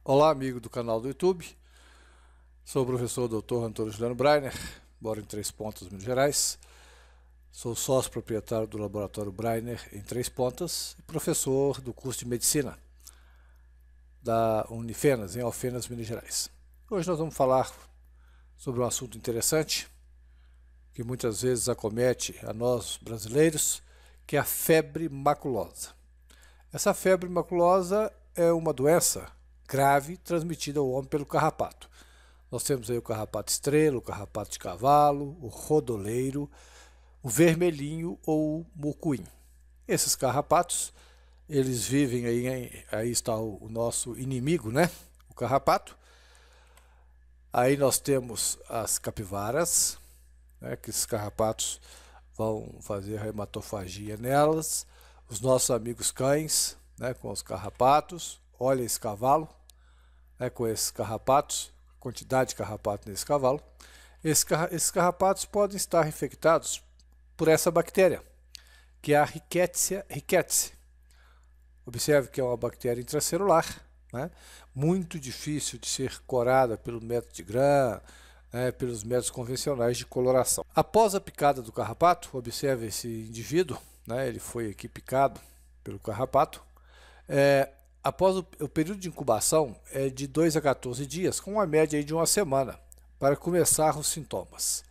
Olá, amigo do canal do YouTube. Sou o professor Dr. Antônio Juliano Breiner, moro em Três Pontas, Minas Gerais. Sou sócio proprietário do Laboratório Breiner em Três Pontas e professor do curso de Medicina da Unifenas, em Alfenas, Minas Gerais. Hoje nós vamos falar sobre um assunto interessante que muitas vezes acomete a nós brasileiros, que é a febre maculosa. Essa febre maculosa é uma doença grave transmitida ao homem pelo carrapato. Nós temos aí o carrapato estrela, o carrapato de cavalo, o rodoleiro, o vermelhinho ou o mucuim. Esses carrapatos, eles vivem aí está o nosso inimigo, né? O carrapato. Aí nós temos as capivaras, né? Que esses carrapatos vão fazer hematofagia nelas. Os nossos amigos cães, né? Com os carrapatos. Olha esse cavalo, né? Com esses carrapatos, quantidade de carrapato nesse cavalo. Esses carrapatos podem estar infectados por essa bactéria, que é a Rickettsia rickettsii. Observe que é uma bactéria intracelular, né? Muito difícil de ser corada pelo método de Gram, né? Pelos métodos convencionais de coloração. Após a picada do carrapato, observe esse indivíduo, né? Ele foi aqui picado pelo carrapato. Após o período de incubação é de 2 a 14 dias, com uma média aí de uma semana, para começar os sintomas.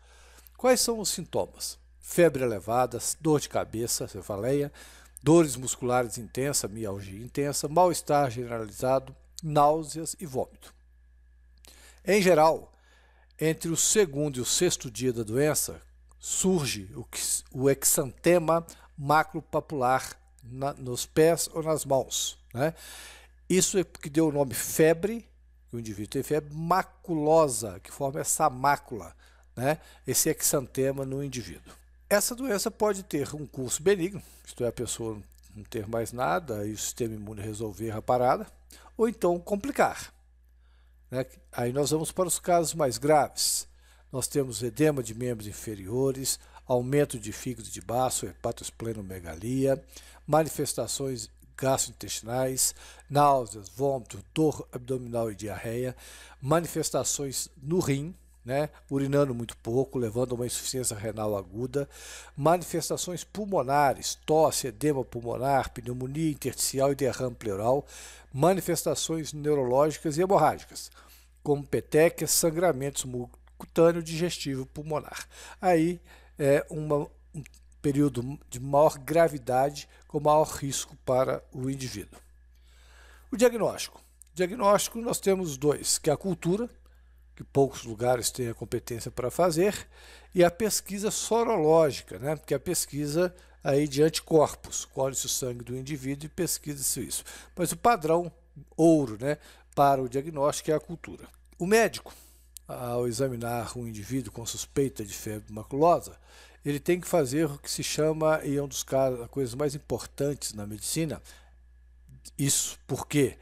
Quais são os sintomas? Febre elevada, dor de cabeça, cefaleia, dores musculares intensas, mialgia intensa, mal-estar generalizado, náuseas e vômito. Em geral, entre o segundo e o sexto dia da doença, surge o exantema maculopapular nos pés ou nas mãos, né? Isso é que deu o nome febre, que o indivíduo tem febre maculosa, que forma essa mácula, né? Esse exantema no indivíduo. Essa doença pode ter um curso benigno, isto é, a pessoa não ter mais nada e o sistema imune resolver a parada, ou então complicar, né? Aí nós vamos para os casos mais graves. Nós temos edema de membros inferiores, aumento de fígado de baço, hepatosplenomegalia, manifestações gastrointestinais, náuseas, vômito, dor abdominal e diarreia, manifestações no rim, né, urinando muito pouco, levando a uma insuficiência renal aguda, manifestações pulmonares, tosse, edema pulmonar, pneumonia intersticial e derrame pleural, manifestações neurológicas e hemorrágicas, como petequias, sangramentos cutâneo digestivo pulmonar. Aí é um período de maior gravidade com maior risco para o indivíduo. O diagnóstico. Diagnóstico nós temos dois, que é a cultura, que poucos lugares têm a competência para fazer, e a pesquisa sorológica, né? Que é a pesquisa aí de anticorpos, colhe-se o sangue do indivíduo e pesquisa-se isso. Mas o padrão ouro, né, para o diagnóstico é a cultura. O médico, ao examinar um indivíduo com suspeita de febre maculosa, ele tem que fazer o que se chama, e é uma das coisas mais importantes na medicina, isso porque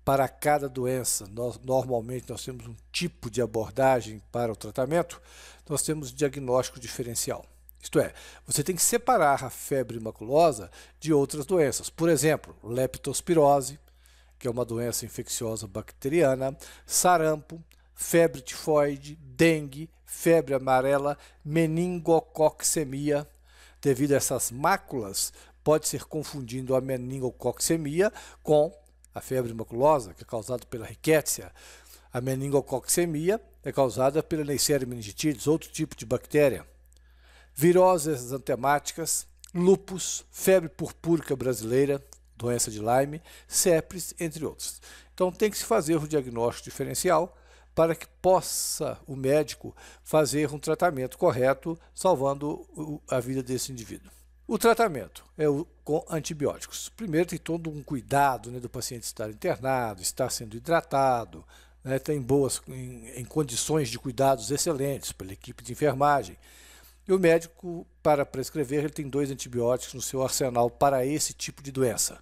para cada doença, normalmente nós temos um tipo de abordagem para o tratamento, nós temos diagnóstico diferencial. Isto é, você tem que separar a febre maculosa de outras doenças. Por exemplo, leptospirose, que é uma doença infecciosa bacteriana, sarampo, febre tifoide, dengue, febre amarela, meningococcemia. Devido a essas máculas, pode ser confundindo a meningococcemia com a febre maculosa, que é causada pela Rickettsia. A meningococcemia é causada pela Neisseria meningitidis, outro tipo de bactéria. Viroses exantemáticas, lúpus, febre purpúrica brasileira, doença de Lyme, sepsis, entre outros. Então tem que se fazer o diagnóstico diferencial para que possa o médico fazer um tratamento correto, salvando a vida desse indivíduo. O tratamento é com antibióticos. Primeiro tem todo um cuidado, né, do paciente estar internado, estar sendo hidratado, né, tem em condições de cuidados excelentes pela equipe de enfermagem. E o médico, para prescrever, ele tem 2 antibióticos no seu arsenal para esse tipo de doença,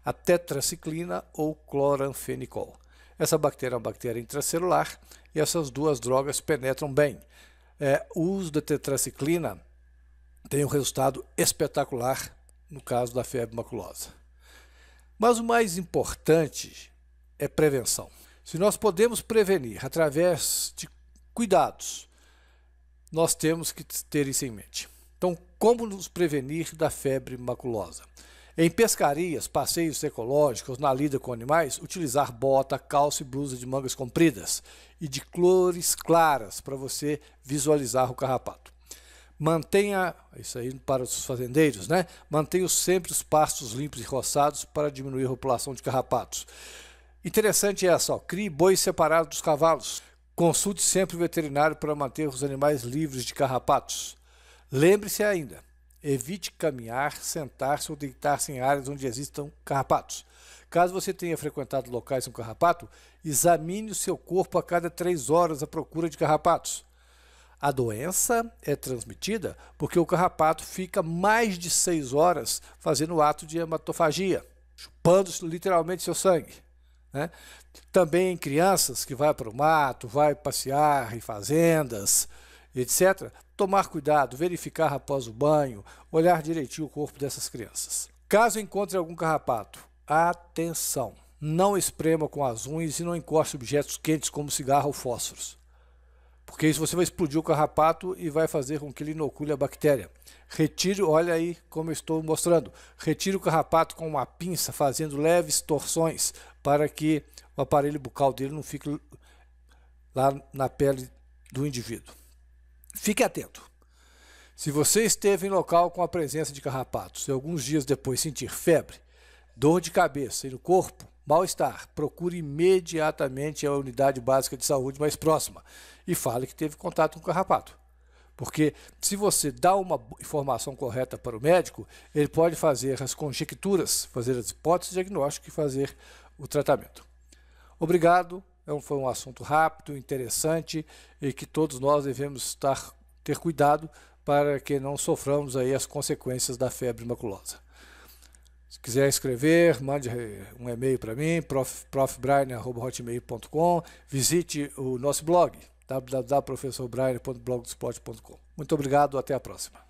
a tetraciclina ou cloranfenicol. Essa bactéria é uma bactéria intracelular e essas duas drogas penetram bem. O uso da tetraciclina tem um resultado espetacular no caso da febre maculosa. Mas o mais importante é prevenção. Se nós podemos prevenir através de cuidados, nós temos que ter isso em mente. Então, como nos prevenir da febre maculosa? Em pescarias, passeios ecológicos, na lida com animais, utilizar bota, calça e blusa de mangas compridas e de cores claras para você visualizar o carrapato. Mantenha, isso aí para os fazendeiros, né? Mantenha sempre os pastos limpos e roçados para diminuir a população de carrapatos. Interessante é essa, crie bois separados dos cavalos. Consulte sempre o veterinário para manter os animais livres de carrapatos. Lembre-se ainda, evite caminhar, sentar-se ou deitar-se em áreas onde existam carrapatos. Caso você tenha frequentado locais com carrapato, examine o seu corpo a cada 3 horas à procura de carrapatos. A doença é transmitida porque o carrapato fica mais de 6 horas fazendo o ato de hematofagia, chupando literalmente seu sangue, né? Também em crianças que vai para o mato, vai passear em fazendas, etc., tomar cuidado, verificar após o banho, olhar direitinho o corpo dessas crianças. Caso encontre algum carrapato, atenção, não esprema com as unhas e não encoste objetos quentes como cigarro ou fósforos, porque isso você vai explodir o carrapato e vai fazer com que ele inocule a bactéria. Retire, olha aí como eu estou mostrando, retire o carrapato com uma pinça, fazendo leves torções, para que o aparelho bucal dele não fique lá na pele do indivíduo. Fique atento. Se você esteve em local com a presença de carrapatos e alguns dias depois sentir febre, dor de cabeça e no corpo, mal-estar, procure imediatamente a unidade básica de saúde mais próxima e fale que teve contato com o carrapato. Porque se você dá uma informação correta para o médico, ele pode fazer as conjecturas, fazer as hipóteses diagnósticas e fazer o tratamento. Obrigado. Foi um assunto rápido, interessante e que todos nós devemos ter cuidado para que não soframos aí as consequências da febre maculosa. Se quiser escrever, mande um e-mail para mim, profbrainer@hotmail.com. Visite o nosso blog, www.professorbrainer.blogspot.com. Muito obrigado, até a próxima.